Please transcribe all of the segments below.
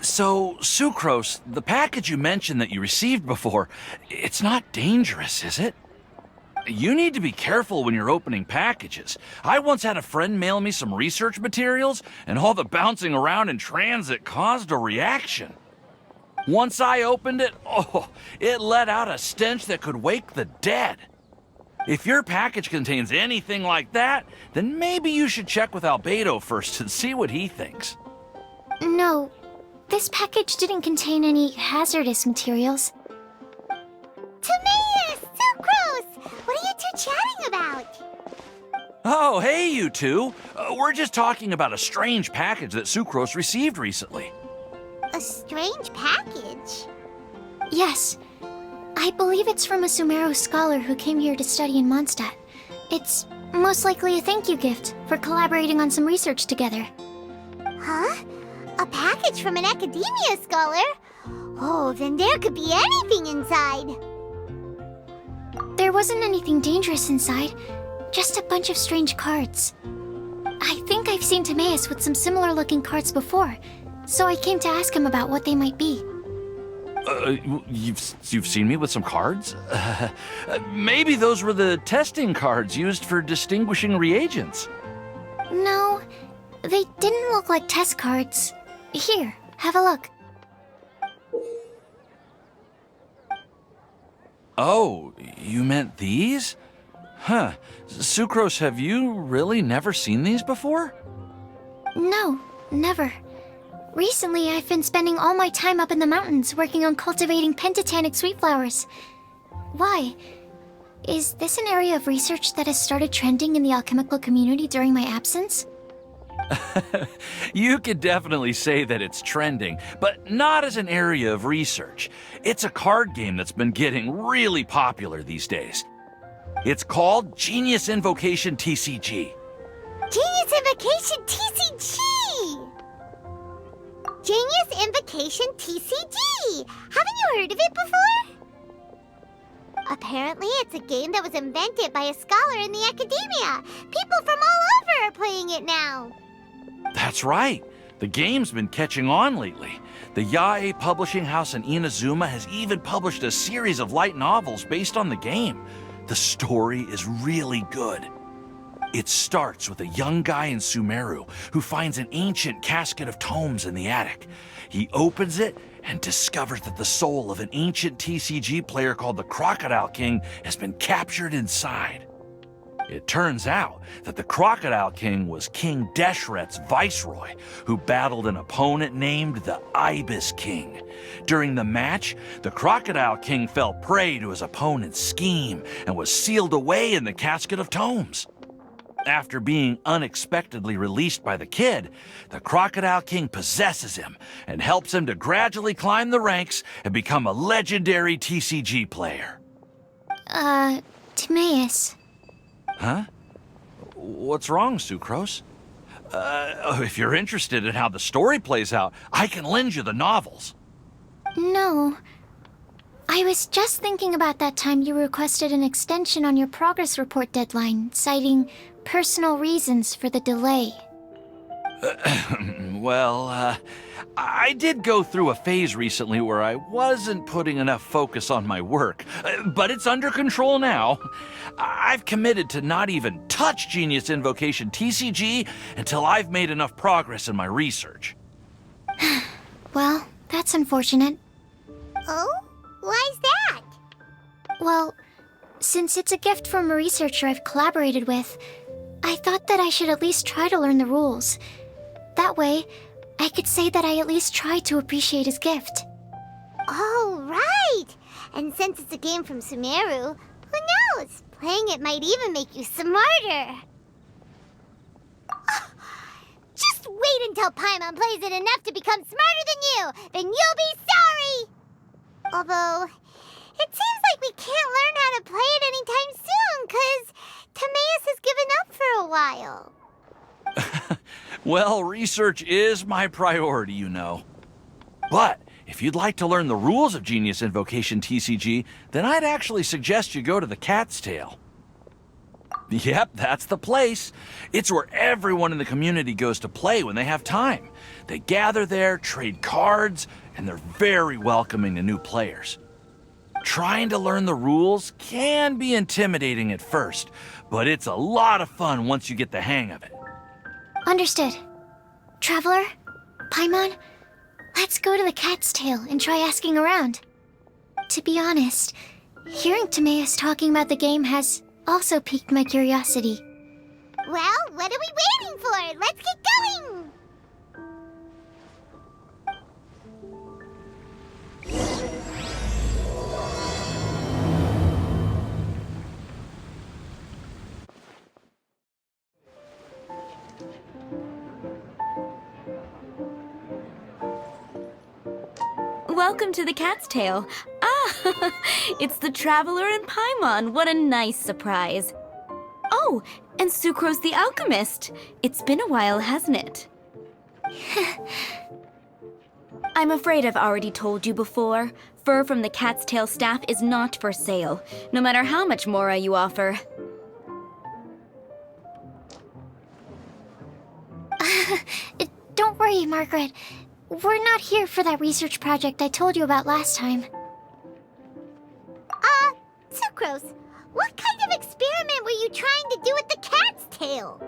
So, Sucrose, the package you mentioned that you received before, it's not dangerous, is it? You need to be careful when you're opening packages. I once had a friend mail me some research materials, and all the bouncing around in transit caused a reaction. Once I opened it, it let out a stench that could wake the dead. If your package contains anything like that, then maybe you should check with Albedo first and see what he thinks. No, this package didn't contain any hazardous materials. Timaeus! Sucrose! What are you two chatting about? Oh, hey, you two. We're just talking about a strange package that Sucrose received recently. A strange package? Yes. I believe it's from a Sumeru scholar who came here to study in Mondstadt. It's most likely a thank you gift for collaborating on some research together. Huh? A package from an academia scholar? Oh, then there could be anything inside. There wasn't anything dangerous inside, just a bunch of strange cards. I think I've seen Timaeus with some similar looking cards before, so I came to ask him about what they might be. You've seen me with some cards? Maybe those were the testing cards used for distinguishing reagents. No, they didn't look like test cards. Here, have a look. Oh, you meant these? Huh. Sucrose, have you really never seen these before? No, never. Recently, I've been spending all my time up in the mountains working on cultivating pentatonic sweet flowers. Why? Is this an area of research that has started trending in the alchemical community during my absence? You could definitely say that it's trending, but not as an area of research. It's a card game that's been getting really popular these days. It's called Genius Invocation TCG. Genius Invokation TCG! Genius Invokation TCG! Haven't you heard of it before? Apparently, it's a game that was invented by a scholar in the academia. People from all over are playing it now. That's right. The game's been catching on lately. The Yae publishing house in Inazuma has even published a series of light novels based on the game. The story is really good. It starts with a young guy in Sumeru who finds an ancient casket of tomes in the attic. He opens it and discovers that the soul of an ancient TCG player called the Crocodile King has been captured inside. It turns out that the Crocodile King was King Deshret's viceroy, who battled an opponent named the Ibis King. During the match, the Crocodile King fell prey to his opponent's scheme and was sealed away in the casket of tomes. After being unexpectedly released by the kid, the Crocodile King possesses him and helps him to gradually climb the ranks and become a legendary TCG player. Timaeus. Huh? What's wrong, Sucrose? If you're interested in how the story plays out, I can lend you the novels. No. I was just thinking about that time you requested an extension on your progress report deadline, citing personal reasons for the delay. I did go through a phase recently where I wasn't putting enough focus on my work, but it's under control now. I've committed to not even touch Genius Invocation TCG until I've made enough progress in my research. Well, that's unfortunate. Oh? Why's that? Well, since it's a gift from a researcher I've collaborated with, I thought that I should at least try to learn the rules. That way, I could say that I at least tried to appreciate his gift. Oh, right! And since it's a game from Sumeru, who knows? Playing it might even make you smarter. Just wait until Paimon plays it enough to become smarter than you! Then you'll be sorry! Although, it seems like we can't learn how to play it anytime soon, 'cause Timaeus has given up for a while. Well, research is my priority, you know. But if you'd like to learn the rules of Genius Invocation TCG, then I'd actually suggest you go to the Cat's Tail. Yep, that's the place. It's where everyone in the community goes to play when they have time. They gather there, trade cards, and they're very welcoming to new players. Trying to learn the rules can be intimidating at first, but it's a lot of fun once you get the hang of it. Understood. Traveler? Paimon? Let's go to the Cat's Tail and try asking around. To be honest, hearing Timaeus talking about the game has also piqued my curiosity. Well, what are we waiting for? Let's get going! Welcome to the Cat's Tail. Ah, it's the Traveler and Paimon. What a nice surprise. Oh, and Sucrose the Alchemist. It's been a while, hasn't it? I'm afraid I've already told you before. Fur from the Cat's Tail staff is not for sale, no matter how much Mora you offer. Don't worry, Margaret. We're not here for that research project I told you about last time. Sucrose, what kind of experiment were you trying to do with the cat's tail?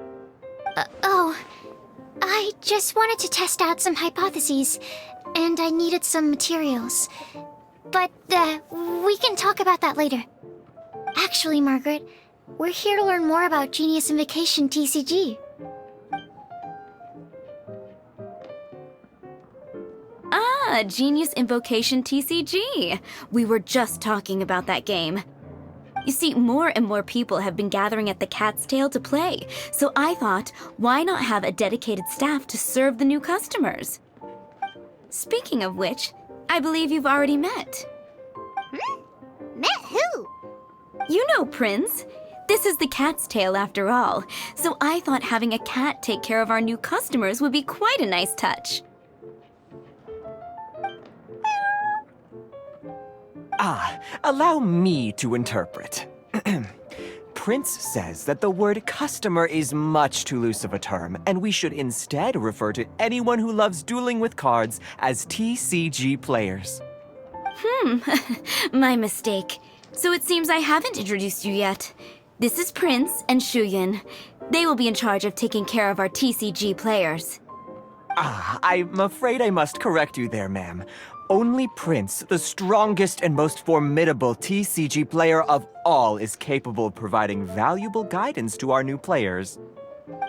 I just wanted to test out some hypotheses, and I needed some materials. But, we can talk about that later. Actually, Margaret, we're here to learn more about Genius Invocation TCG. Ah, Genius Invocation TCG. We were just talking about that game. You see, more and more people have been gathering at the Cat's Tail to play, so I thought, why not have a dedicated staff to serve the new customers? Speaking of which, I believe you've already met. Met who? You know Prince. This is the Cat's Tail after all, so I thought having a cat take care of our new customers would be quite a nice touch. Allow me to interpret. Prince says that the word customer is much too loose of a term, and we should instead refer to anyone who loves dueling with cards as TCG players. My mistake. So it seems I haven't introduced you yet. This is Prince and Shuyan. They will be in charge of taking care of our TCG players. I'm afraid I must correct you there, ma'am. Only Prince, the strongest and most formidable TCG player of all, is capable of providing valuable guidance to our new players.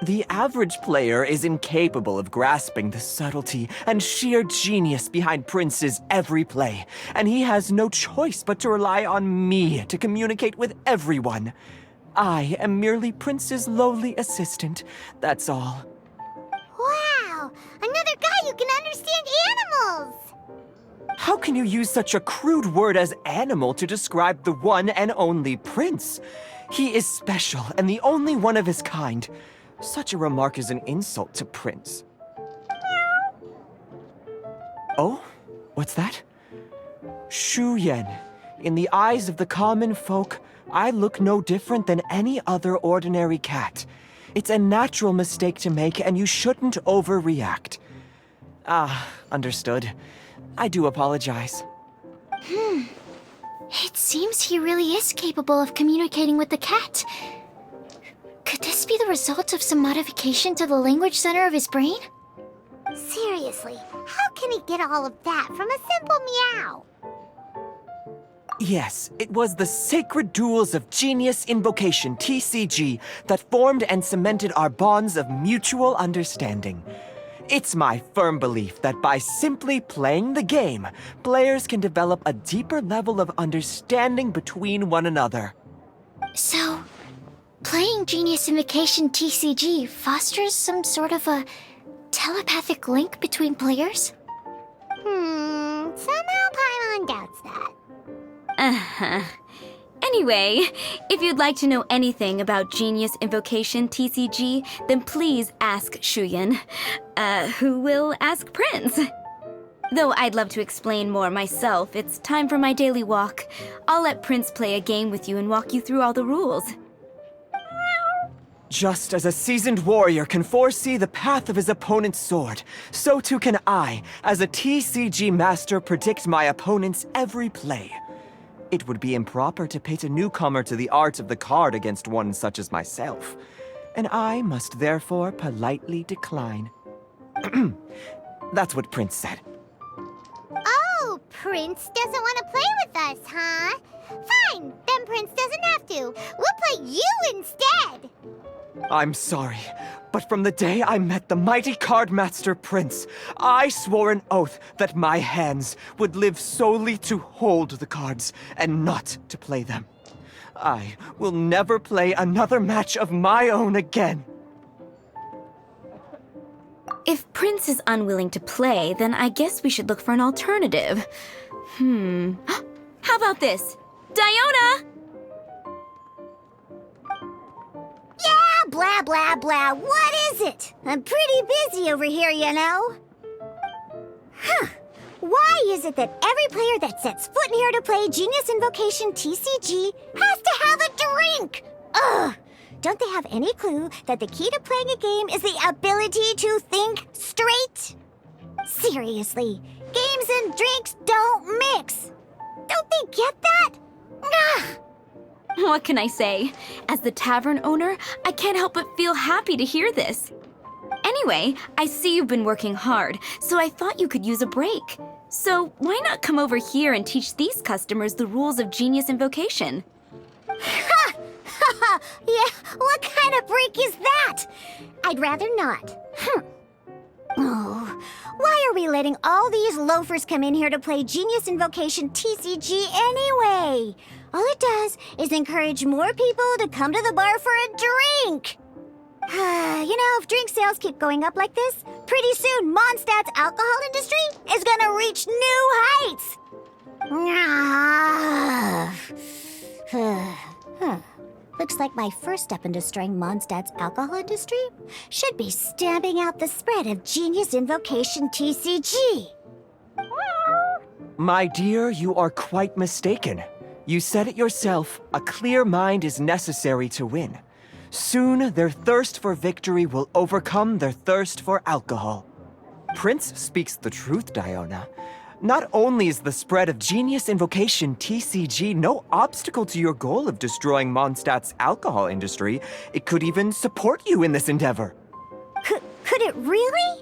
The average player is incapable of grasping the subtlety and sheer genius behind Prince's every play, and he has no choice but to rely on me to communicate with everyone. I am merely Prince's lowly assistant, that's all. Wow! Another guy who can understand animals! How can you use such a crude word as animal to describe the one and only Prince? He is special and the only one of his kind. Such a remark is an insult to Prince. Oh? What's that? Shu Yen, in the eyes of the common folk, I look no different than any other ordinary cat. It's a natural mistake to make, and you shouldn't overreact. Understood. I do apologize. It seems he really is capable of communicating with the cat. Could this be the result of some modification to the language center of his brain? Seriously, how can he get all of that from a simple meow? Yes, it was the sacred duels of Genius Invocation, TCG, that formed and cemented our bonds of mutual understanding. It's my firm belief that by simply playing the game, players can develop a deeper level of understanding between one another. So, playing Genius Invocation TCG fosters some sort of a telepathic link between players? Somehow Paimon doubts that. Anyway, if you'd like to know anything about Genius Invocation TCG, then please ask Shuyan, who will ask Prince. Though I'd love to explain more myself, it's time for my daily walk. I'll let Prince play a game with you and walk you through all the rules. Just as a seasoned warrior can foresee the path of his opponent's sword, so too can I, as a TCG master, predict my opponent's every play. It would be improper to pit a newcomer to the art of the card against one such as myself, and I must therefore politely decline. That's what Prince said. Oh, Prince doesn't want to play with us, huh? Fine, then Prince doesn't have to. We'll play you instead. I'm sorry, but from the day I met the mighty Cardmaster Prince, I swore an oath that my hands would live solely to hold the cards and not to play them. I will never play another match of my own again. If Prince is unwilling to play, then I guess we should look for an alternative. How about this? Diona! Yeah, blah, blah, blah. What is it? I'm pretty busy over here, you know. Why is it that every player that sets foot in here to play Genius Invocation TCG has to have a drink? Ugh! Don't they have any clue that the key to playing a game is the ability to think straight? Seriously, games and drinks don't mix. Don't they get that? Ugh! What can I say? As the tavern owner, I can't help but feel happy to hear this. Anyway, I see you've been working hard, so I thought you could use a break. So why not come over here and teach these customers the rules of Genius Invocation? Ha! Yeah, what kind of break is that? I'd rather not. Oh, why are we letting all these loafers come in here to play Genius Invocation TCG anyway? All it does is encourage more people to come to the bar for a drink. You know, if drink sales keep going up like this, pretty soon Mondstadt's alcohol industry is gonna reach new heights. Looks like my first step in destroying Mondstadt's alcohol industry should be stamping out the spread of Genius Invocation TCG. My dear, you are quite mistaken. You said it yourself, a clear mind is necessary to win. Soon, their thirst for victory will overcome their thirst for alcohol. Prince speaks the truth, Diona. Not only is the spread of Genius Invocation TCG no obstacle to your goal of destroying Mondstadt's alcohol industry, it could even support you in this endeavor. Could it really?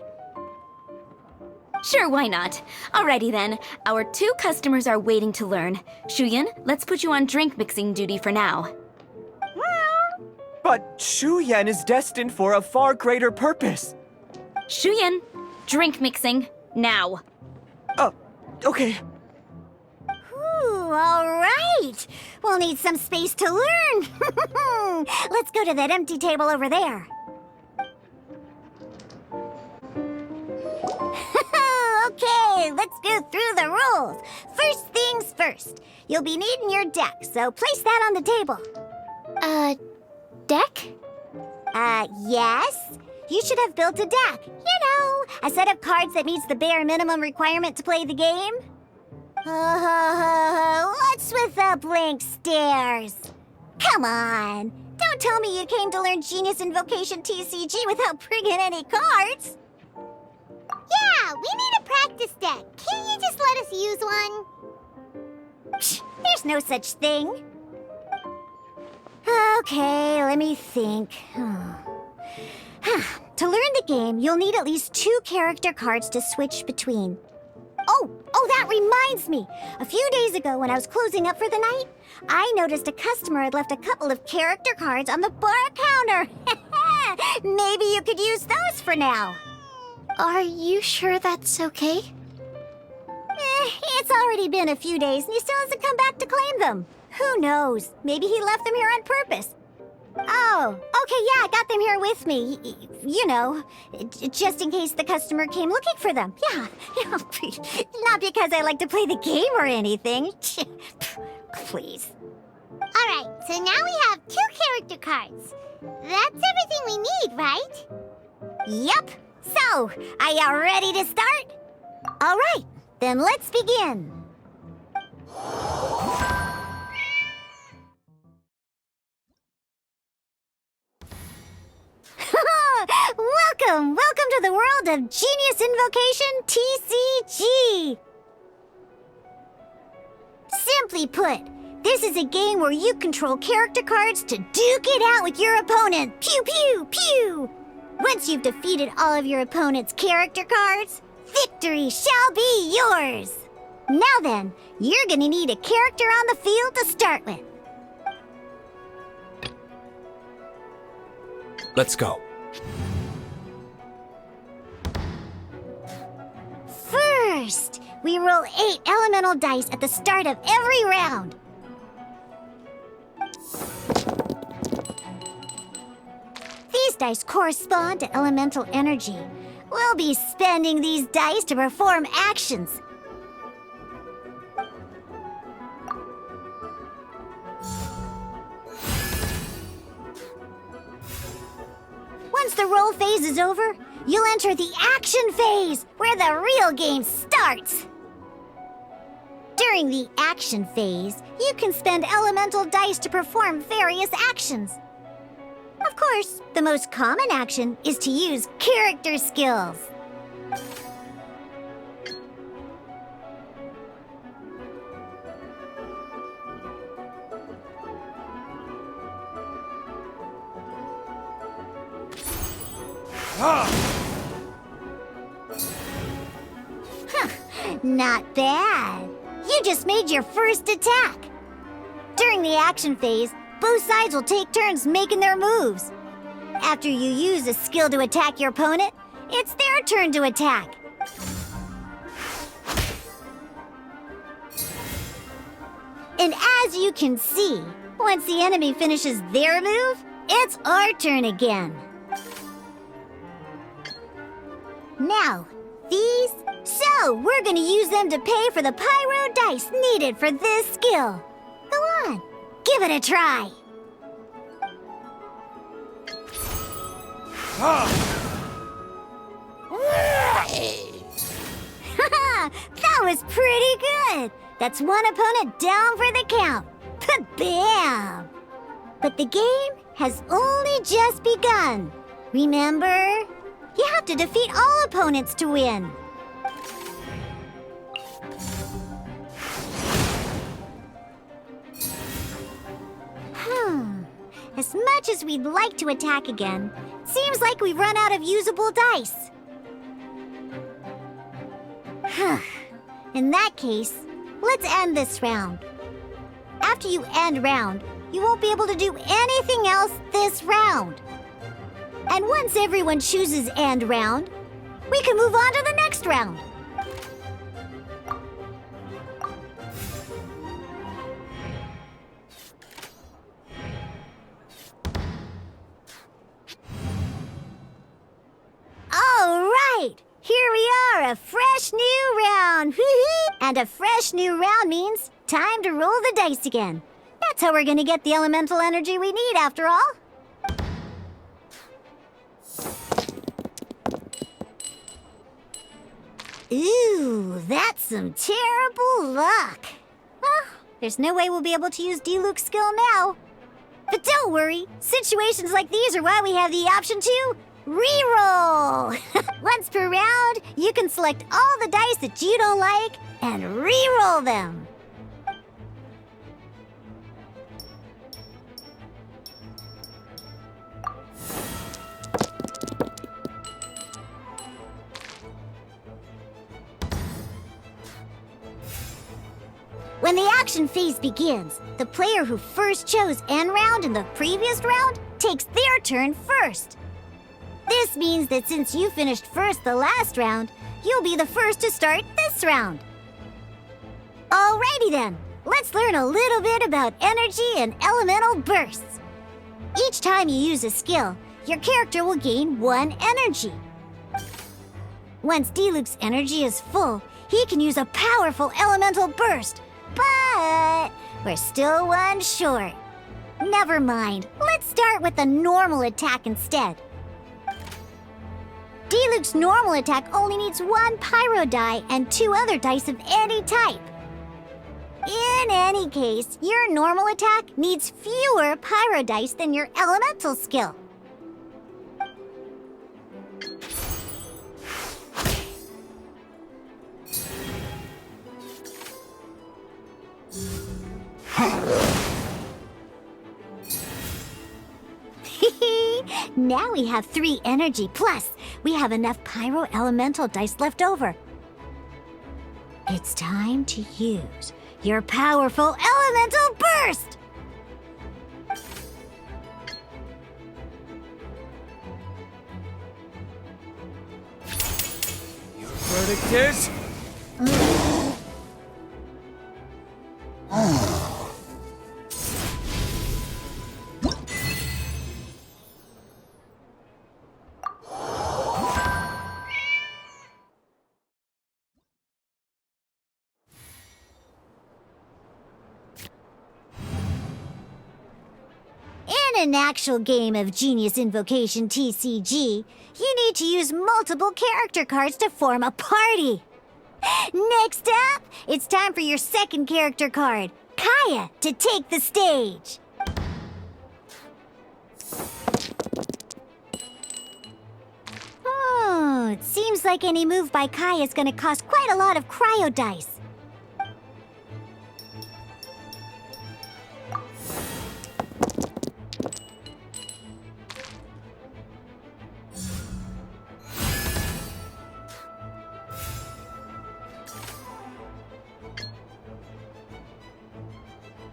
Sure, why not? Alrighty then, our 2 customers are waiting to learn. Shuyan, let's put you on drink mixing duty for now. But Shu Yan is destined for a far greater purpose. Shuyan, drink mixing, now. Okay. Ooh, all right. We'll need some space to learn. Let's go to that empty table over there. Okay, let's go through the rules. First things first. You'll be needing your deck, so place that on the table. Deck? Yes. You should have built a deck. You know, a set of cards that meets the bare minimum requirement to play the game. What's with the blank stares? Come on. Don't tell me you came to learn Genius Invocation TCG without bringing any cards. Yeah, we need a practice deck. Can't you just let us use one? Psh, there's no such thing. Okay, let me think. To learn the game, you'll need at least 2 character cards to switch between. Oh, that reminds me. A few days ago when I was closing up for the night, I noticed a customer had left a couple of character cards on the bar counter. Maybe you could use those for now. Are you sure that's okay? It's already been a few days and he still hasn't come back to claim them. Who knows? Maybe he left them here on purpose. Oh, okay, yeah, I got them here with me. You know, just in case the customer came looking for them. Yeah, not because I like to play the game or anything. Please. All right, so now we have 2 character cards. That's everything we need, right? Yep. So, are you ready to start? All right, then let's begin. Welcome to the world of Genius Invocation TCG! Simply put, this is a game where you control character cards to duke it out with your opponent. Pew pew pew! Once you've defeated all of your opponent's character cards, victory shall be yours! Now then, you're gonna need a character on the field to start with. Let's go. First, we roll 8 elemental dice at the start of every round. These dice correspond to elemental energy. We'll be spending these dice to perform actions. Once the roll phase is over, you'll enter the action phase, where the real game starts. During the action phase, you can spend elemental dice to perform various actions. Of course, the most common action is to use character skills. Not bad. You just made your first attack. During the action phase, both sides will take turns making their moves. After you use a skill to attack your opponent, it's their turn to attack. And as you can see, once the enemy finishes their move, it's our turn again. Now, these... So, we're gonna use them to pay for the pyro dice needed for this skill. Go on, give it a try. That was pretty good. That's one opponent down for the count. Bam! But the game has only just begun. Remember? You have to defeat all opponents to win. As much as we'd like to attack again, seems like we've run out of usable dice. In that case, let's end this round. After you end round, you won't be able to do anything else this round. And once everyone chooses end round, we can move on to the next round. All right, here we are, a fresh new round. And a fresh new round means time to roll the dice again. That's how we're gonna get the elemental energy we need after all. Ooh, that's some terrible luck. Well, there's no way we'll be able to use Diluc's skill now. But don't worry, situations like these are why we have the option to reroll. Once per round, you can select all the dice that you don't like and reroll them. When the action phase begins, the player who first chose end round in the previous round takes their turn first. This means that since you finished first the last round, you'll be the first to start this round. Alrighty then, let's learn a little bit about energy and elemental bursts. Each time you use a skill, your character will gain 1 energy. Once Diluc's energy is full, he can use a powerful elemental burst. But we're still 1 short. Never mind, let's start with the normal attack instead. Diluc's normal attack only needs 1 pyro die and 2 other dice of any type. In any case, your normal attack needs fewer pyro dice than your elemental skill. Now we have 3 energy, plus we have enough pyro elemental dice left over. It's time to use your powerful elemental burst! Your verdict is? In an actual game of Genius Invocation TCG, you need to use multiple character cards to form a party. Next up, it's time for your second character card, Kaya, to take the stage. Oh, it seems like any move by Kaya is going to cost quite a lot of cryo dice.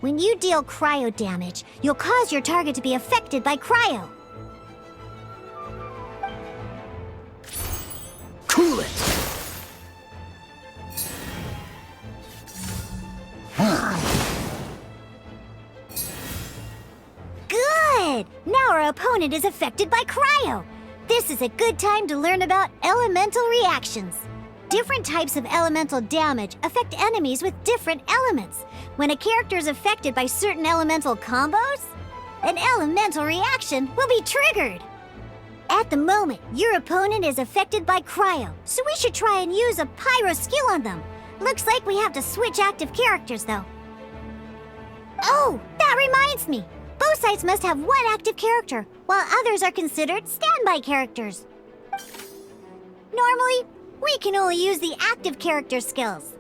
When you deal cryo damage, you'll cause your target to be affected by cryo. Cool it! Good! Now our opponent is affected by cryo. This is a good time to learn about elemental reactions. Different types of elemental damage affect enemies with different elements. When a character is affected by certain elemental combos, an elemental reaction will be triggered. At the moment, your opponent is affected by cryo, so we should try and use a pyro skill on them. Looks like we have to switch active characters, though. Oh, that reminds me. Both sides must have one active character, while others are considered standby characters. Normally, we can only use the active character skills.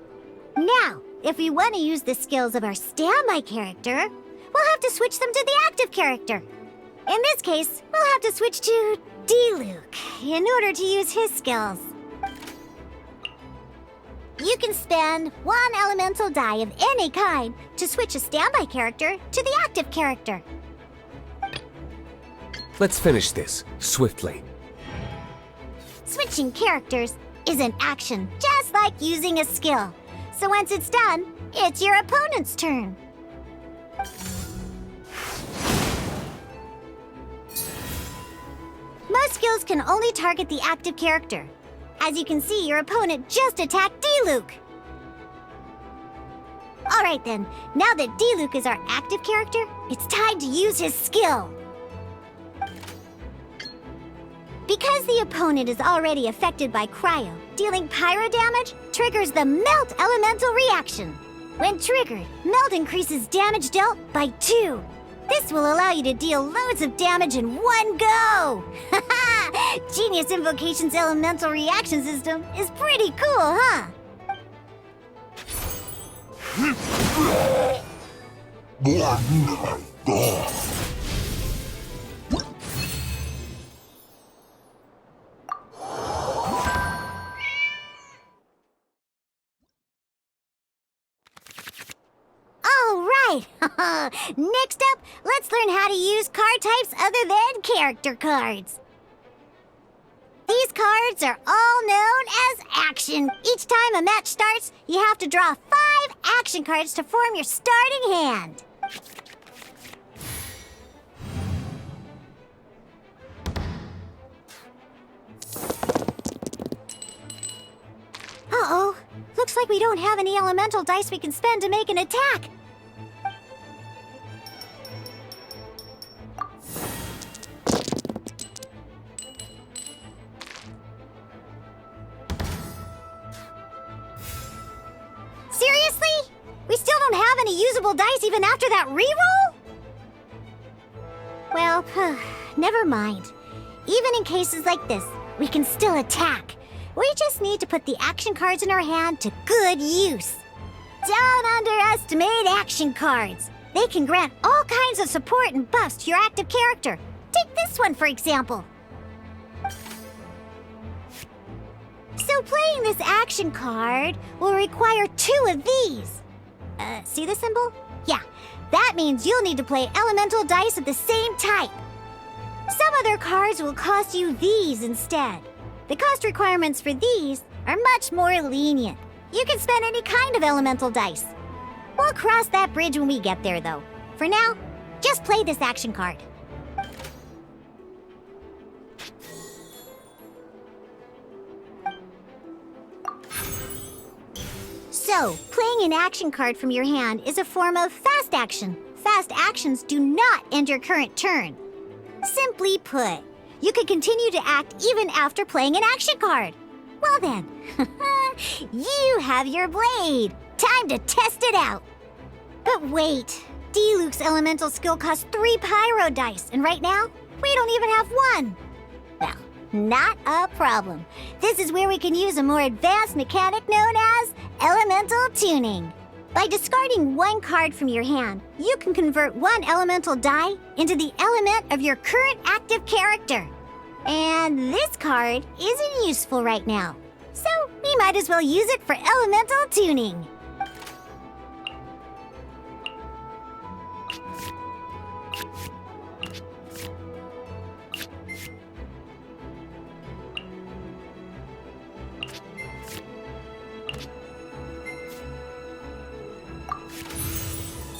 Now, if we want to use the skills of our standby character, we'll have to switch them to the active character. In this case, we'll have to switch to D-Luke in order to use his skills. You can spend 1 elemental die of any kind to switch a standby character to the active character. Let's finish this, swiftly. Switching characters is an action, just like using a skill. So once it's done, it's your opponent's turn. Most skills can only target the active character. As you can see, your opponent just attacked D-Luke. Alright then, now that D-Luke is our active character, it's time to use his skill. Because the opponent is already affected by cryo, dealing pyro damage triggers the Melt Elemental reaction. When triggered, Melt increases damage dealt by 2. This will allow you to deal loads of damage in one go! Haha! Genius Invocation's elemental reaction system is pretty cool, huh? Alright! Next up, let's learn how to use card types other than character cards. These cards are all known as action. Each time a match starts, you have to draw 5 action cards to form your starting hand. Uh-oh. Looks like we don't have any elemental dice we can spend to make an attack. Seriously? We still don't have any usable dice even after that reroll? Well, never mind. Even in cases like this, we can still attack. We just need to put the action cards in our hand to good use. Don't underestimate action cards. They can grant all kinds of support and buffs to your active character. Take this one, for example. So playing this action card will require 2 of these. See the symbol? Yeah, that means you'll need to play elemental dice of the same type. Some other cards will cost you these instead. The cost requirements for these are much more lenient. You can spend any kind of elemental dice. We'll cross that bridge when we get there, though. For now, just play this action card. So, playing an action card from your hand is a form of fast action. Fast actions do not end your current turn. Simply put, you can continue to act even after playing an action card. Well then, you have your blade. Time to test it out. But wait, Diluc's elemental skill costs 3 pyro dice, and right now, we don't even have 1. Well, not a problem. This is where we can use a more advanced mechanic known as elemental tuning. By discarding 1 card from your hand, you can convert 1 elemental die into the element of your current active character. And this card isn't useful right now, so we might as well use it for elemental tuning.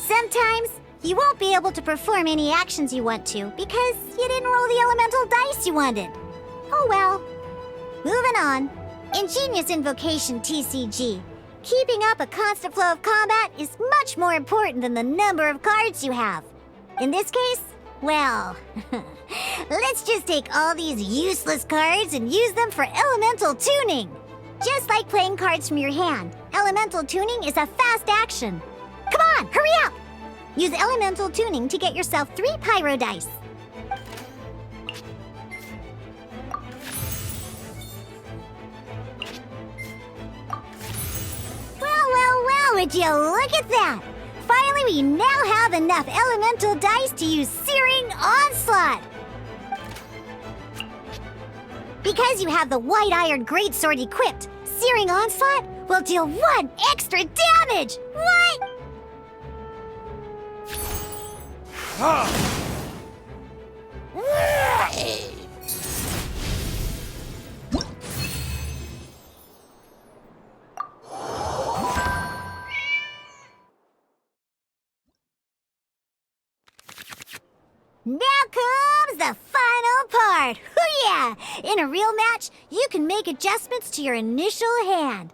Sometimes, you won't be able to perform any actions you want to because you didn't roll the elemental dice you wanted. Oh well. Moving on. In Genius Invocation TCG, keeping up a constant flow of combat is much more important than the number of cards you have. In this case, well, let's just take all these useless cards and use them for elemental tuning. Just like playing cards from your hand, elemental tuning is a fast action. Come on, hurry up! Use elemental tuning to get yourself 3 pyro dice. Well, would you look at that? Finally, we now have enough elemental dice to use Searing Onslaught. Because you have the White Iron Greatsword equipped, Searing Onslaught will deal 1 extra damage! What? Now comes the final part! Hoo-yeah! In a real match, you can make adjustments to your initial hand.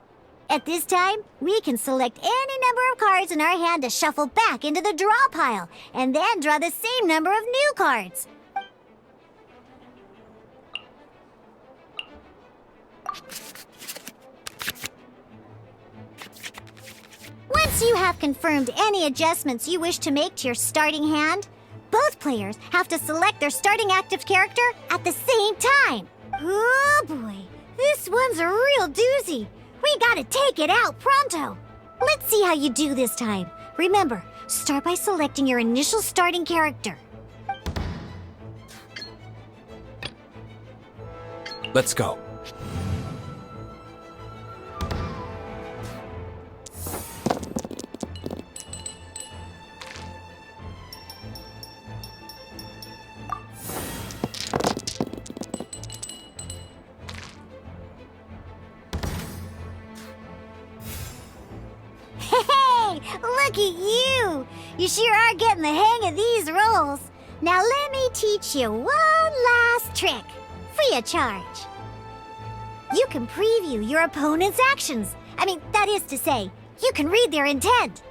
At this time, we can select any number of cards in our hand to shuffle back into the draw pile, and then draw the same number of new cards. Once you have confirmed any adjustments you wish to make to your starting hand, both players have to select their starting active character at the same time. Oh boy, this one's a real doozy. We gotta take it out pronto. Let's see how you do this time. Remember, start by selecting your initial starting character. Let's go. Hey, look at you! You sure are getting the hang of these rolls. Now let me teach you one last trick, free of charge. You can preview your opponent's actions. That is to say, you can read their intent.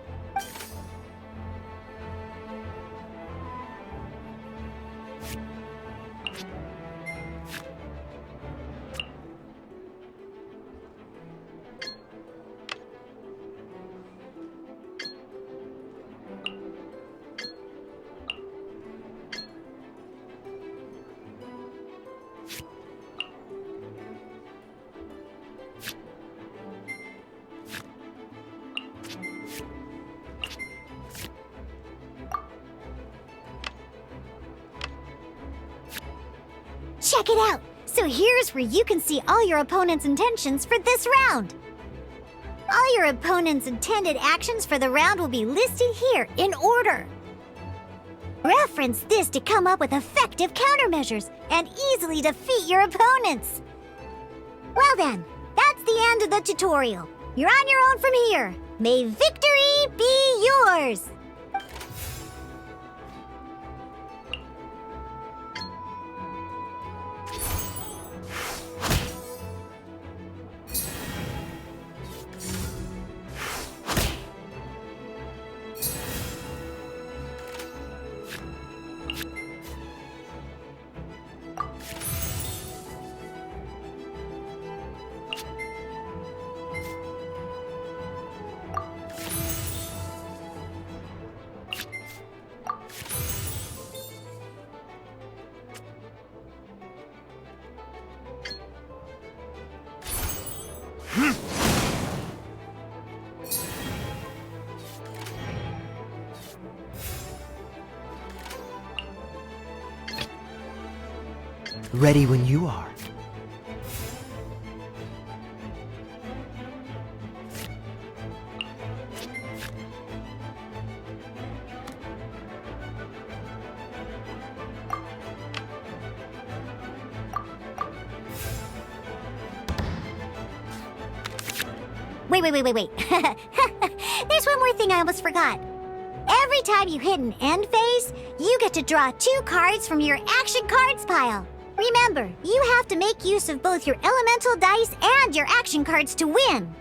Check it out! So here's where you can see all your opponent's intentions for this round. All your opponent's intended actions for the round will be listed here in order. Reference this to come up with effective countermeasures and easily defeat your opponents. Well then, that's the end of the tutorial. You're on your own from here. May victory be yours! Ready when you are. Wait. There's one more thing I almost forgot. Every time you hit an end phase, you get to draw 2 cards from your action cards pile. Remember, you have to make use of both your elemental dice and your action cards to win.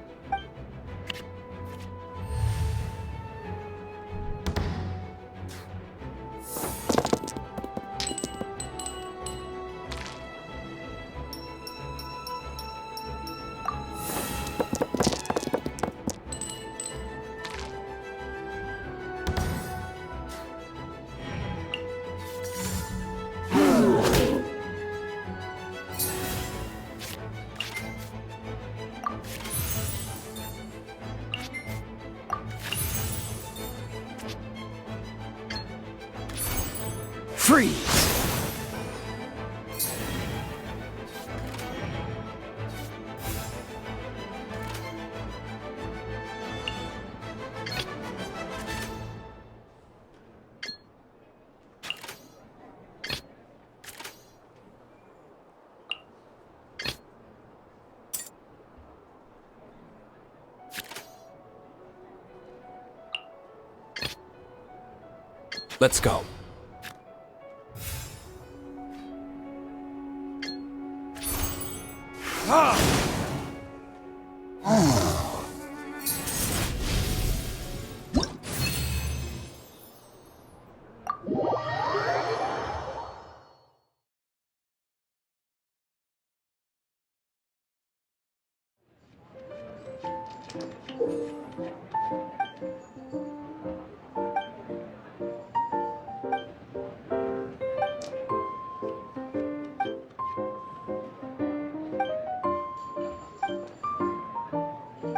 Freeze! Let's go.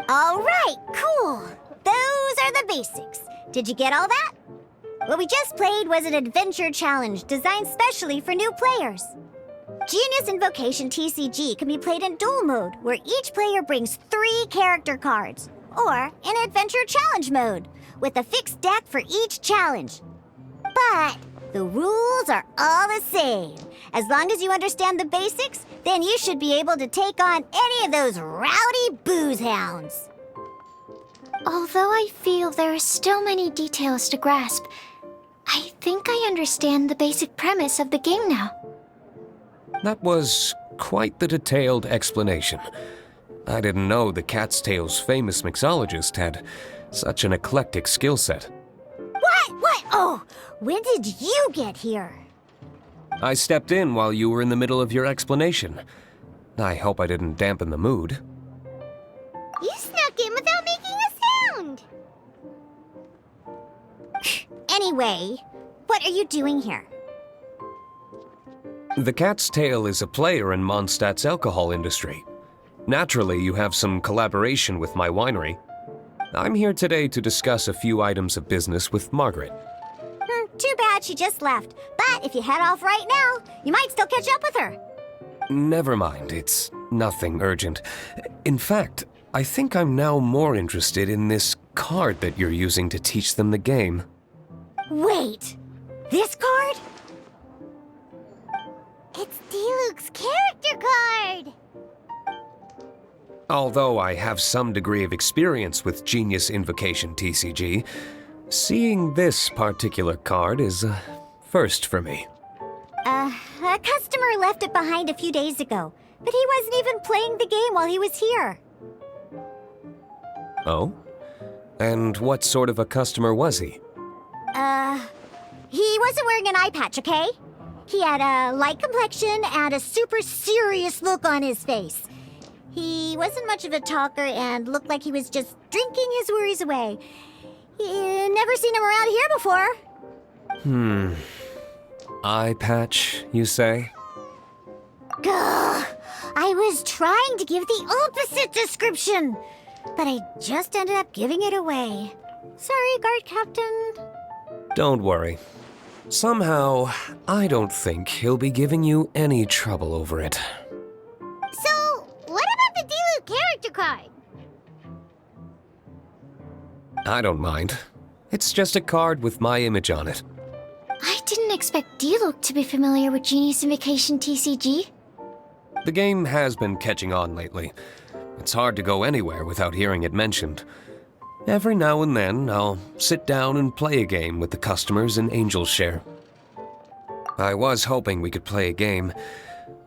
All right, cool. Those are the basics. Did you get all that? What we just played was an adventure challenge designed specially for new players. Genius Invocation TCG can be played in duel mode, where each player brings 3 character cards, or in adventure challenge mode, with a fixed deck for each challenge. But the rules are all the same. As long as you understand the basics, then you should be able to take on any of those rowdy booze hounds. Although I feel there are still many details to grasp, I think I understand the basic premise of the game now. That was quite the detailed explanation. I didn't know the Cat's Tail's famous mixologist had such an eclectic skill set. What? Oh, when did you get here? I stepped in while you were in the middle of your explanation. I hope I didn't dampen the mood. You snuck in without making a sound. Anyway, what are you doing here? The Cat's Tail is a player in Mondstadt's alcohol industry. Naturally, you have some collaboration with my winery. I'm here today to discuss a few items of business with Margaret. Too bad she just left. But if you head off right now, you might still catch up with her. Never mind, it's nothing urgent. In fact, I think I'm now more interested in this card that you're using to teach them the game. Wait! This card? It's D-Luke's character card! Although I have some degree of experience with Genius Invocation TCG, seeing this particular card is a first for me. A customer left it behind a few days ago, but he wasn't even playing the game while he was here. Oh? And what sort of a customer was he? He wasn't wearing an eye patch, okay? He had a light complexion and a super serious look on his face. He wasn't much of a talker and looked like he was just drinking his worries away. Never seen him around here before. Eye patch, you say? Gah! I was trying to give the opposite description, but I just ended up giving it away. Sorry, guard captain. Don't worry. Somehow, I don't think he'll be giving you any trouble over it. So, what about the D-Luke character card? I don't mind. It's just a card with my image on it. I didn't expect D-Luke to be familiar with Genius Invocation TCG. The game has been catching on lately. It's hard to go anywhere without hearing it mentioned. Every now and then, I'll sit down and play a game with the customers in Angel's Share. I was hoping we could play a game,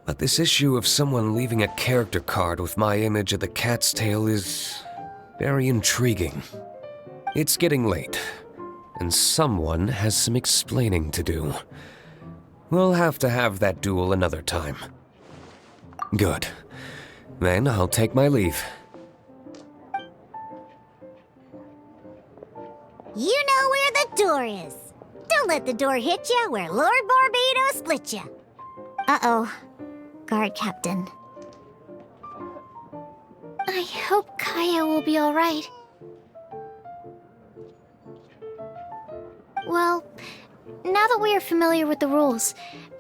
but this issue of someone leaving a character card with my image of the cat's tail is very intriguing. It's getting late, and someone has some explaining to do. We'll have to have that duel another time. Good. Then I'll take my leave. You know where the door is. Don't let the door hit you where Lord Barbados split you. Uh-oh. Guard captain. I hope Kaya will be alright. Well, now that we are familiar with the rules,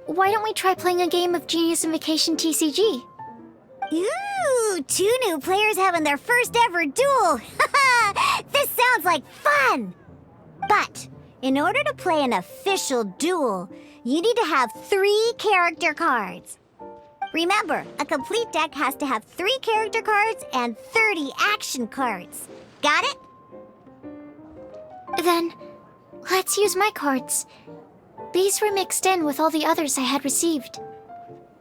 why don't we try playing a game of Genius Invocation TCG? Ooh, 2 new players having their first ever duel. This sounds like fun! But, in order to play an official duel, you need to have 3 character cards. Remember, a complete deck has to have 3 character cards and 30 action cards. Got it? Then, let's use my cards. These were mixed in with all the others I had received.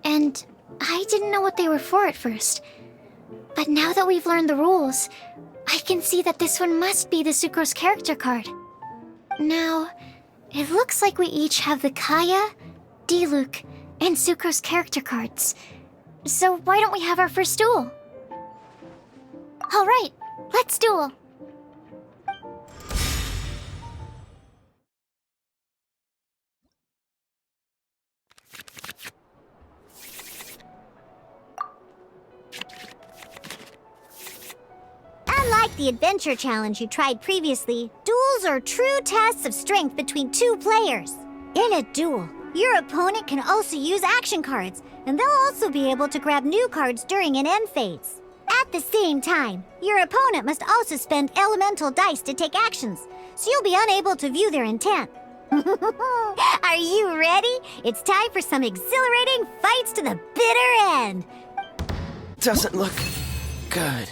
And I didn't know what they were for at first. But now that we've learned the rules, I can see that this one must be the Sucrose character card. Now, it looks like we each have the Kaya, D-Luke, and Sucrose character cards. So why don't we have our first duel? Alright, let's duel. Unlike the adventure challenge you tried previously, duels are true tests of strength between 2 players. In a duel, your opponent can also use action cards, and they'll also be able to grab new cards during an end phase. At the same time, your opponent must also spend elemental dice to take actions, so you'll be unable to view their intent. Are you ready? It's time for some exhilarating fights to the bitter end. Doesn't look good.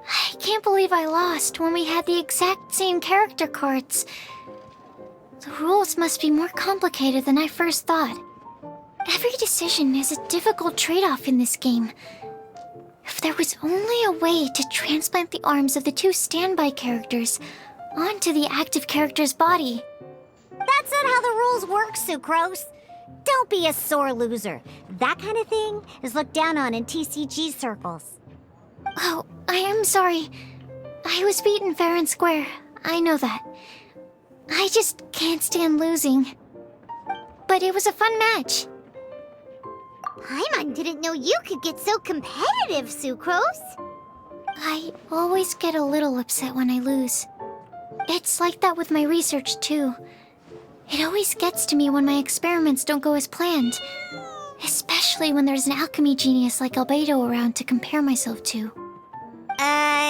I can't believe I lost when we had the exact same character cards. The rules must be more complicated than I first thought. Every decision is a difficult trade-off in this game. If there was only a way to transplant the arms of the 2 standby characters onto the active character's body. That's not how the rules work, Sucrose. Don't be a sore loser. That kind of thing is looked down on in TCG circles. Oh, I am sorry. I was beaten fair and square. I know that. I just can't stand losing. But it was a fun match. Paimon didn't know you could get so competitive, Sucrose. I always get a little upset when I lose. It's like that with my research, too. It always gets to me when my experiments don't go as planned. Especially when there's an alchemy genius like Albedo around to compare myself to.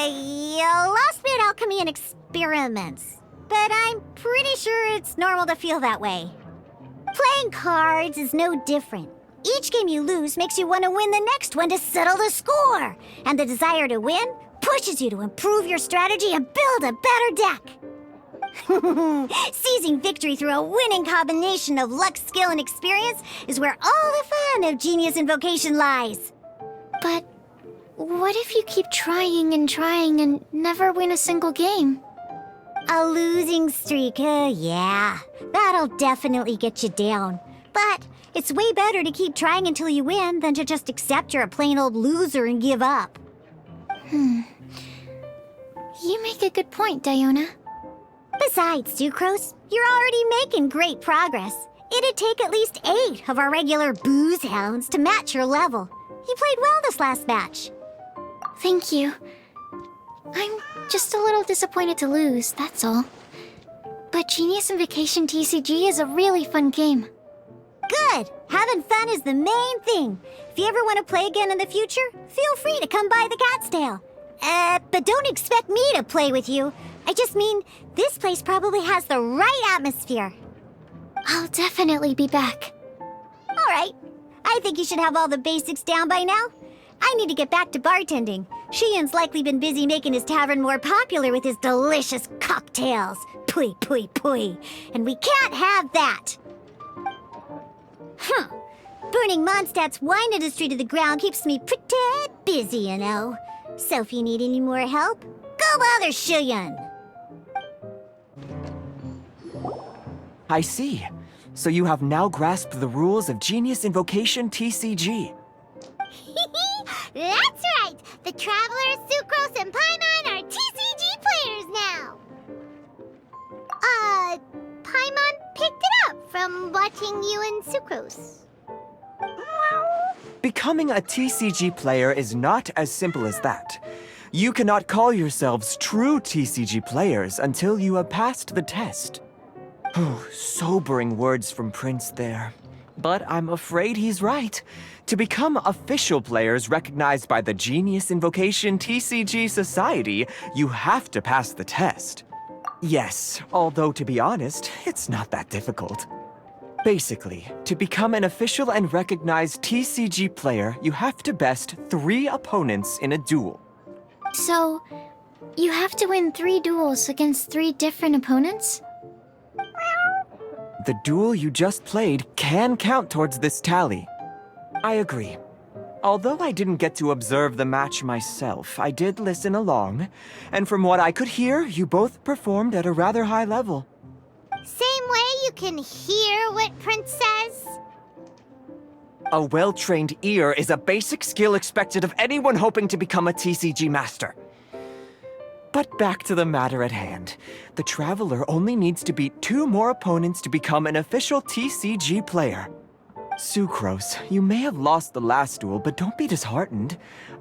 You lost me at alchemy and experiments. But I'm pretty sure it's normal to feel that way. Playing cards is no different. Each game you lose makes you want to win the next one to settle the score. And the desire to win pushes you to improve your strategy and build a better deck. Seizing victory through a winning combination of luck, skill, and experience is where all the fun of Genius Invocation lies. But what if you keep trying and never win a single game? A losing streak, yeah. That'll definitely get you down. But it's way better to keep trying until you win than to just accept you're a plain old loser and give up. You make a good point, Diona. Besides, Sucrose, you're already making great progress. It'd take at least 8 of our regular booze hounds to match your level. You played well this last match. Thank you. I'm just a little disappointed to lose, that's all. But Genius Invocation TCG is a really fun game. Good! Having fun is the main thing. If you ever want to play again in the future, feel free to come by the Cat's Tail. But don't expect me to play with you. I just mean, this place probably has the right atmosphere. I'll definitely be back. All right. I think you should have all the basics down by now. I need to get back to bartending. Shiyan's likely been busy making his tavern more popular with his delicious cocktails. Pui, pui, pui. And we can't have that. Burning Mondstadt's wine industry to the ground keeps me pretty busy, you know. So if you need any more help, go bother Shiyan. I see. So you have now grasped the rules of Genius Invocation TCG. That's right! The Travelers, Sucrose, and Paimon are TCG players now! Paimon picked it up from watching you and Sucrose. Becoming a TCG player is not as simple as that. You cannot call yourselves true TCG players until you have passed the test. Oh, sobering words from Prince there. But I'm afraid he's right. To become official players recognized by the Genius Invocation TCG Society, you have to pass the test. Yes, although to be honest, it's not that difficult. Basically, to become an official and recognized TCG player, you have to best 3 opponents in a duel. So, you have to win 3 duels against 3 different opponents? The duel you just played can count towards this tally. I agree. Although I didn't get to observe the match myself, I did listen along, and from what I could hear, you both performed at a rather high level. Same way you can hear what Prince says? A well-trained ear is a basic skill expected of anyone hoping to become a TCG master. But back to the matter at hand. The Traveler only needs to beat 2 more opponents to become an official TCG player. Sucrose, you may have lost the last duel, but don't be disheartened.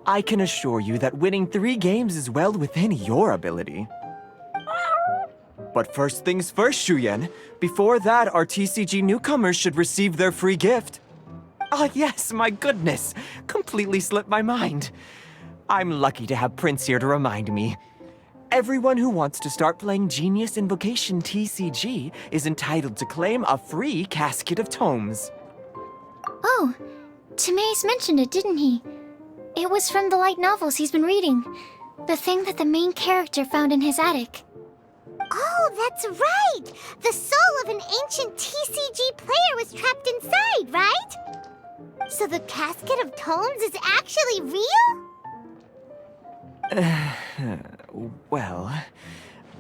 I can assure you that winning 3 games is well within your ability. But first things first, Shuyen. Before that, our TCG newcomers should receive their free gift. Ah, yes, my goodness. Completely slipped my mind. I'm lucky to have Prince here to remind me. Everyone who wants to start playing Genius Invocation TCG is entitled to claim a free casket of tomes. Oh, Timaeus mentioned it, didn't he? It was from the light novels he's been reading. The thing that the main character found in his attic. Oh, that's right! The soul of an ancient TCG player was trapped inside, right? So the casket of tomes is actually real? Well,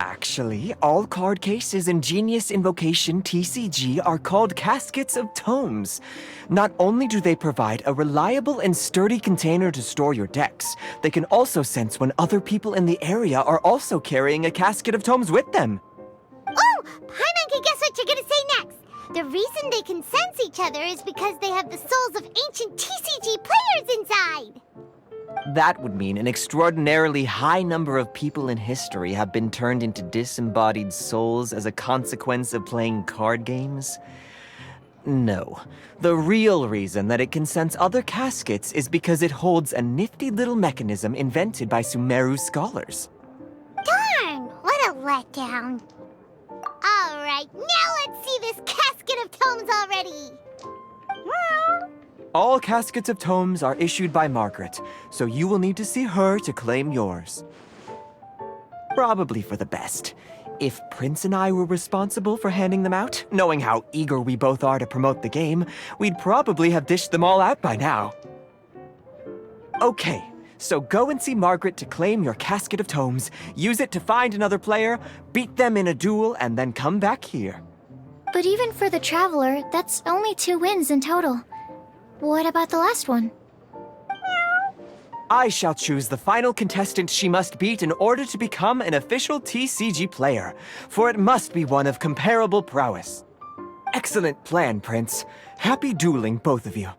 actually, all card cases in Genius Invocation TCG are called caskets of tomes. Not only do they provide a reliable and sturdy container to store your decks, they can also sense when other people in the area are also carrying a casket of tomes with them. Oh, Paimon can guess what you're gonna say next. The reason they can sense each other is because they have the souls of ancient TCG players inside. That would mean an extraordinarily high number of people in history have been turned into disembodied souls as a consequence of playing card games? No. The real reason that it can sense other caskets is because it holds a nifty little mechanism invented by Sumeru scholars. Darn, what a letdown. Alright, now let's see this casket of tomes already. All caskets of tomes are issued by Margaret, so you will need to see her to claim yours. Probably for the best. If Prince and I were responsible for handing them out, knowing how eager we both are to promote the game, we'd probably have dished them all out by now. Okay, so go and see Margaret to claim your casket of tomes, use it to find another player, beat them in a duel, and then come back here. But even for the Traveler, that's only 2 wins in total. What about the last one? I shall choose the final contestant she must beat in order to become an official TCG player, for it must be one of comparable prowess. Excellent plan, Prince. Happy dueling, both of you.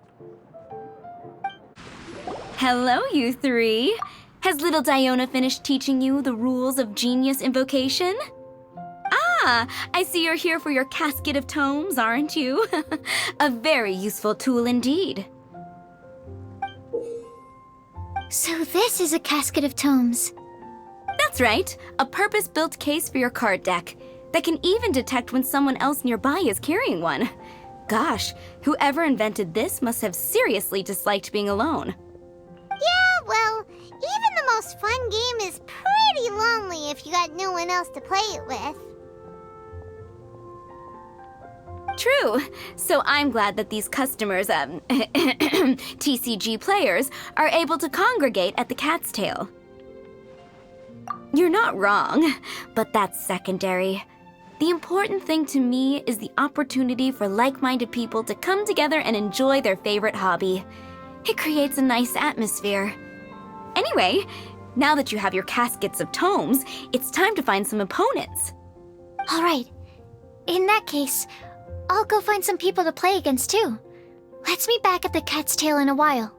Hello, you three. Has little Diona finished teaching you the rules of Genius Invocation? Ah, I see you're here for your casket of tomes, aren't you? A very useful tool indeed. So this is a casket of tomes. That's right, a purpose-built case for your card deck that can even detect when someone else nearby is carrying one. Gosh, whoever invented this must have seriously disliked being alone. Yeah, well, even the most fun game is pretty lonely if you got no one else to play it with. True. So I'm glad that these customers, TCG players, are able to congregate at the Cat's Tail. You're not wrong, but that's secondary. The important thing to me is the opportunity for like-minded people to come together and enjoy their favorite hobby. It creates a nice atmosphere. Anyway, now that you have your caskets of tomes, it's time to find some opponents. All right. In that case, I'll go find some people to play against too. Let's meet back at the Cat's Tail in a while.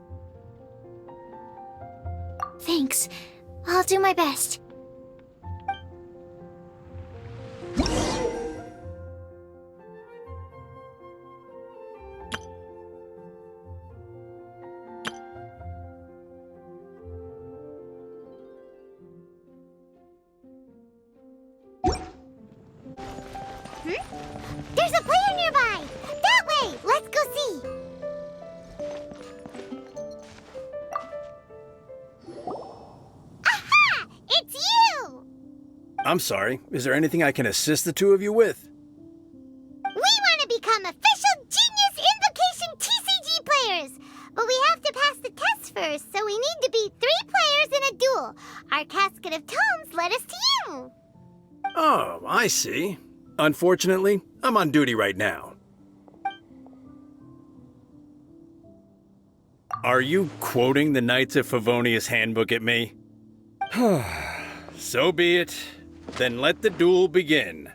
Thanks. I'll do my best. There's a player nearby! That way! Let's go see! Aha! It's you! I'm sorry. Is there anything I can assist the two of you with? We want to become official Genius Invocation TCG players! But we have to pass the test first, so we need to beat 3 players in a duel. Our casket of tomes led us to you! Oh, I see. Unfortunately, I'm on duty right now. Are you quoting the Knights of Favonius handbook at me? So be it. Then let the duel begin.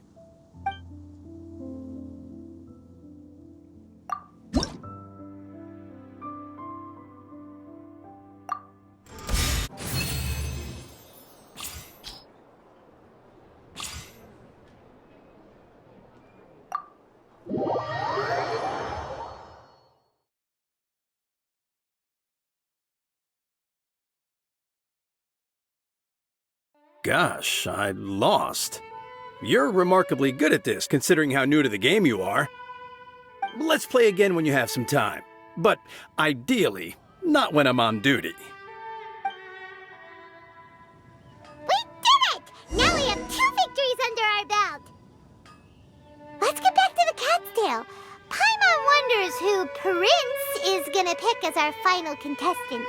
Gosh, I lost. You're remarkably good at this, considering how new to the game you are. Let's play again when you have some time. But ideally, not when I'm on duty. We did it! Now we have 2 victories under our belt! Let's get back to the Cat's Tail. Paimon wonders who Prince is gonna pick as our final contestant.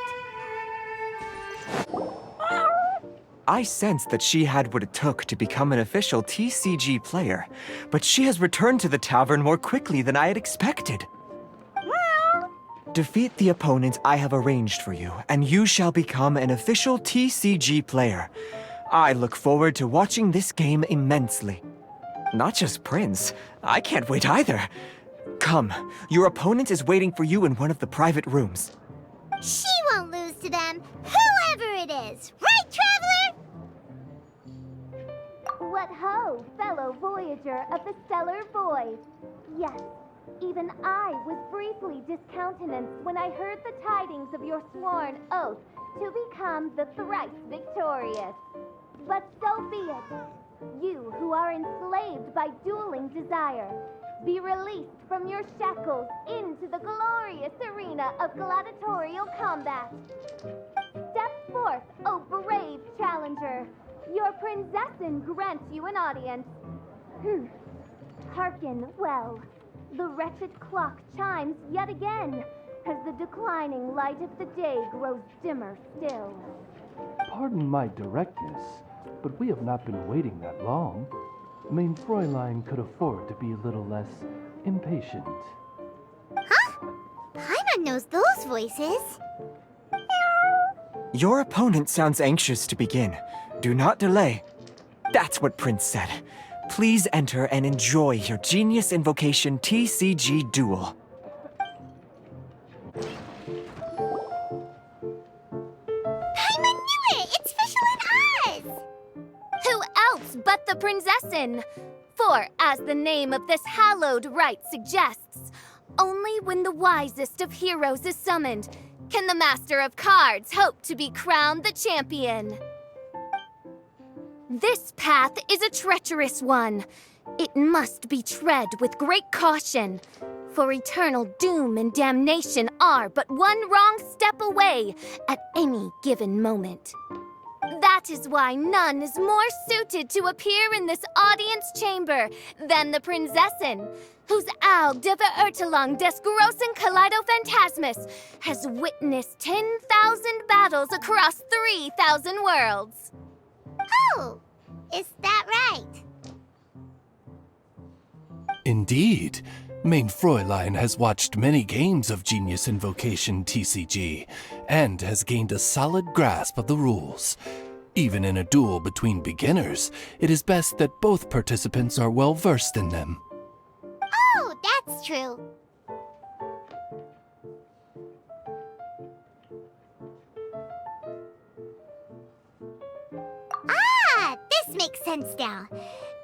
I sensed that she had what it took to become an official TCG player, but she has returned to the tavern more quickly than I had expected. Defeat the opponent I have arranged for you, and you shall become an official TCG player. I look forward to watching this game immensely. Not just Prince, I can't wait either. Come, your opponent is waiting for you in one of the private rooms. She won't lose to them, whoever it is. Right, Traveler? What ho, fellow voyager of the stellar void. Yes, even I was briefly discountenanced when I heard the tidings of your sworn oath to become the thrice victorious. But so be it. You who are enslaved by dueling desire, be released from your shackles into the glorious arena of gladiatorial combat. Step forth, O brave challenger. Your princessin grants you an audience. Hearken well. The wretched clock chimes yet again, as the declining light of the day grows dimmer still. Pardon my directness, but we have not been waiting that long. Mein Fräulein could afford to be a little less impatient. Huh? Paimon knows those voices. Your opponent sounds anxious to begin. Do not delay. That's what Prince said. Please enter and enjoy your Genius Invocation TCG duel. Paimon knew it! It's Fischl and Oz! Who else but the princessin? For, as the name of this hallowed rite suggests, only when the wisest of heroes is summoned can the master of cards hope to be crowned the champion. This path is a treacherous one. It must be tread with great caution, for eternal doom and damnation are but one wrong step away at any given moment. That is why none is more suited to appear in this audience chamber than the princessin, whose Aug de Verurtelung des großen Kaleido-Phantasmus has witnessed 10,000 battles across 3,000 worlds. Oh, is that right? Indeed. Mein Fräulein has watched many games of Genius Invocation TCG, and has gained a solid grasp of the rules. Even in a duel between beginners, it is best that both participants are well versed in them. Oh, that's true. Ah, this makes sense now.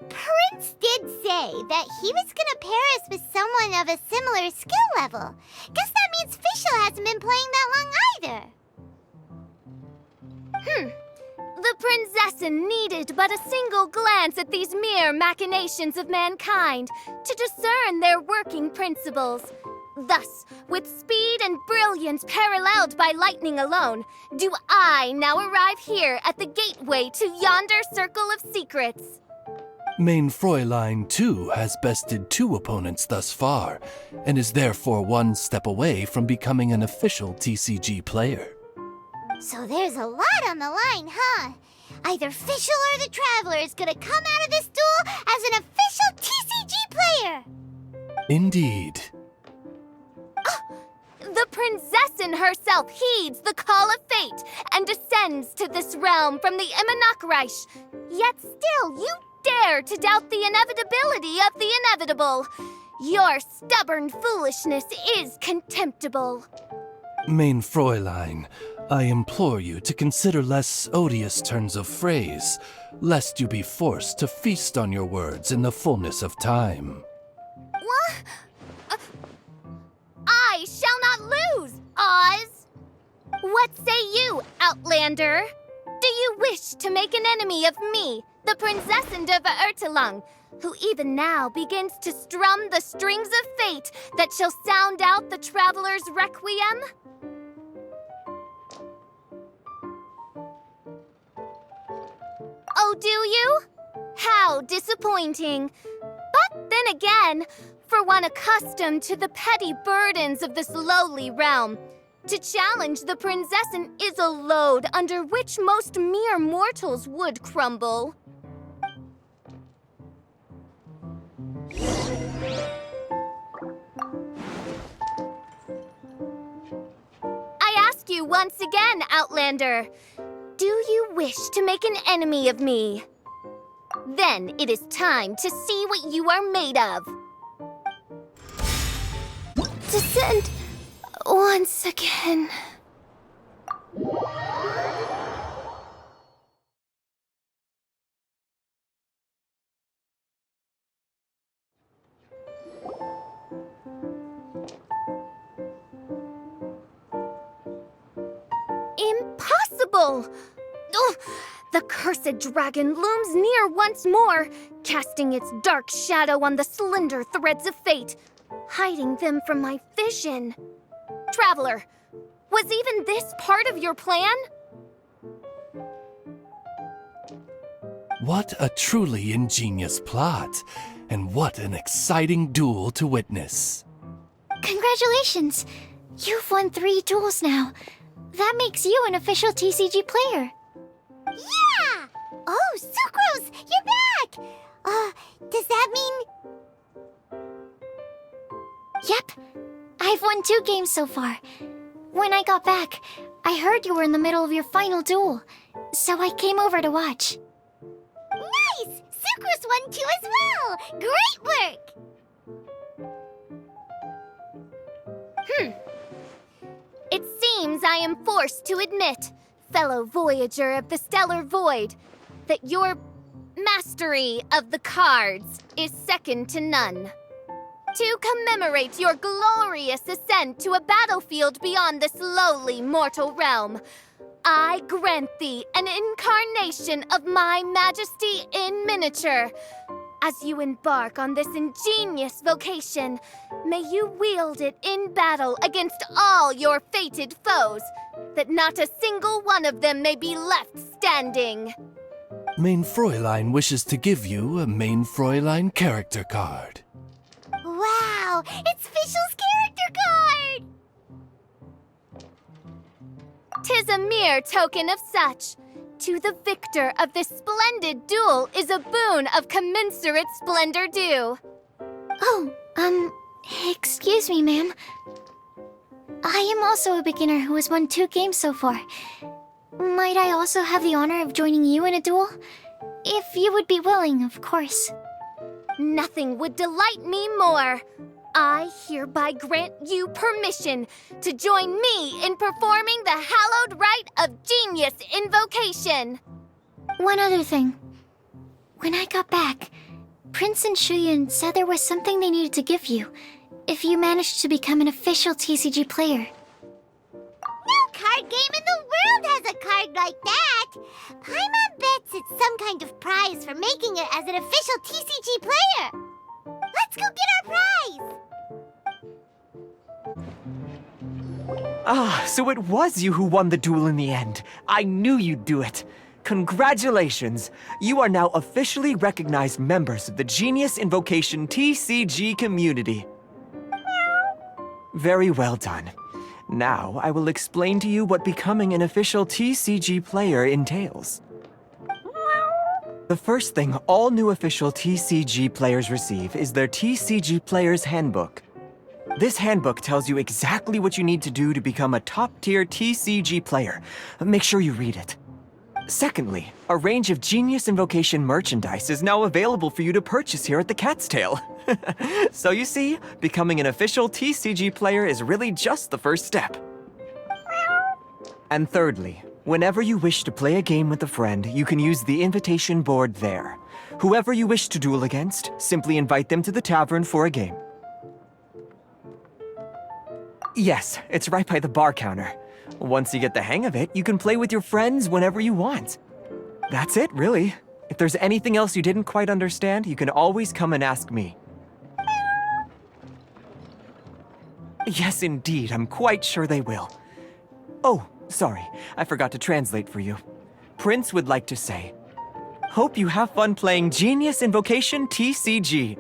Prince did say that he was gonna pair us with someone of a similar skill level. Guess that means Fischl hasn't been playing that long either. The princessin needed but a single glance at these mere machinations of mankind to discern their working principles. Thus, with speed and brilliance paralleled by lightning alone, do I now arrive here at the gateway to yonder circle of secrets. Mein Fräulein, too, has bested 2 opponents thus far, and is therefore one step away from becoming an official TCG player. So there's a lot on the line, huh? Either Fischl or the Traveler is gonna come out of this duel as an official TCG player! Indeed. The princessin herself heeds the call of fate and descends to this realm from the Immonachreich. Yet still, you dare to doubt the inevitability of the inevitable. Your stubborn foolishness is contemptible. Mein Fräulein, I implore you to consider less odious turns of phrase, lest you be forced to feast on your words in the fullness of time. What? I shall not lose, Oz! What say you, Outlander? Do you wish to make an enemy of me, the Princessin de Verurtelung, who even now begins to strum the strings of fate that shall sound out the Traveler's Requiem? Oh, do you? How disappointing. But then again, for one accustomed to the petty burdens of this lowly realm, to challenge the princessin is a load under which most mere mortals would crumble. I ask you once again, Outlander, do you wish to make an enemy of me? Then it is time to see what you are made of. descend once again. Impossible! Ugh, the cursed dragon looms near once more, casting its dark shadow on the slender threads of fate, hiding them from my vision. Traveler, was even this part of your plan? What a truly ingenious plot, and what an exciting duel to witness. Congratulations! You've won 3 duels now. That makes you an official TCG player. Yeah! Oh, Sucrose, you're back! Does that mean... Yep. I've won 2 games so far. When I got back, I heard you were in the middle of your final duel, so I came over to watch. Nice! Sucrose won too as well! Great work! It seems I am forced to admit, fellow voyager of the stellar void, that your mastery of the cards is second to none. To commemorate your glorious ascent to a battlefield beyond this lowly mortal realm, I grant thee an incarnation of my majesty in miniature. As you embark on this ingenious vocation, may you wield it in battle against all your fated foes, that not a single one of them may be left standing. Main Fräulein wishes to give you a Main Fräulein character card. Wow! It's Fischl's character card! 'Tis a mere token of such. To the victor of this splendid duel is a boon of commensurate splendor due. Oh, excuse me, ma'am. I am also a beginner who has won 2 games so far. Might I also have the honor of joining you in a duel? If you would be willing, of course. Nothing would delight me more. I hereby grant you permission to join me in performing the hallowed rite of genius invocation. One other thing. When I got back, Prince and Shuyan said there was something they needed to give you if you managed to become an official TCG player. No card game in the world has a card like that! Paimon bets it's some kind of prize for making it as an official TCG player! Let's go get our prize! Ah, so it was you who won the duel in the end. I knew you'd do it. Congratulations! You are now officially recognized members of the Genius Invocation TCG community. Very well done. Now, I will explain to you what becoming an official TCG player entails. The first thing all new official TCG players receive is their TCG Player's Handbook. This handbook tells you exactly what you need to do to become a top-tier TCG player. Make sure you read it. Secondly, a range of Genius Invocation merchandise is now available for you to purchase here at the Cat's Tail. So you see, becoming an official TCG player is really just the first step. And thirdly, whenever you wish to play a game with a friend, you can use the invitation board there. Whoever you wish to duel against, simply invite them to the tavern for a game. Yes, it's right by the bar counter. Once you get the hang of it, you can play with your friends whenever you want. That's it, really. If there's anything else you didn't quite understand, you can always come and ask me. Yes, indeed, I'm quite sure they will. Oh, sorry, I forgot to translate for you. Prince would like to say, hope you have fun playing Genius Invocation TCG.